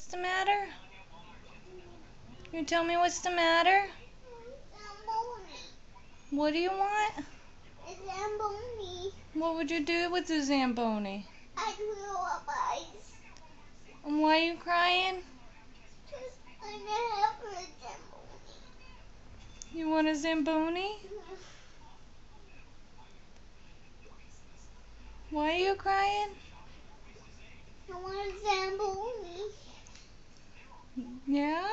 What's the matter? You tell me what's the matter? Zamboni. What do you want? A Zamboni. What would you do with the Zamboni? I threw up ice. And why are you crying? Because I never have a Zamboni. You want a Zamboni? Why are you crying? I want a Zamboni. Yeah?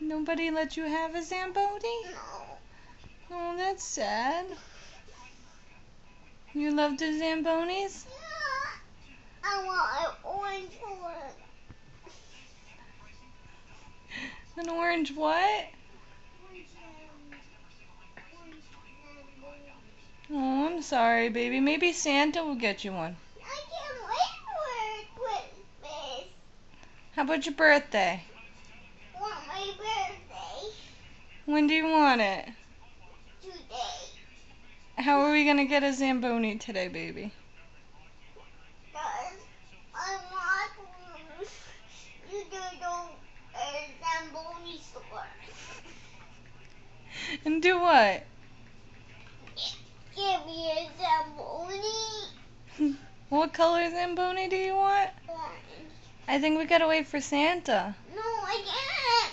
Nobody let you have a Zamboni? No. Oh, that's sad. You love the Zambonis? Yeah. I want an orange one. An orange what? Orange Zamboni. Oh, I'm sorry, baby. Maybe Santa will get you one. I can't wait for Christmas. How about your birthday? I want my birthday When do you want it? today. How are we gonna get a Zamboni today, baby? Because I want you to go a Zamboni store. And do what? Give me a Zamboni. What color Zamboni do you want? Orange. I think we gotta wait for Santa. No, I can't.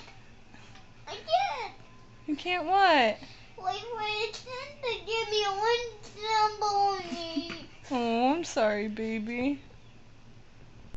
I can't. You can't what? Wait for Santa to give me one Zamboni. Oh, I'm sorry, baby.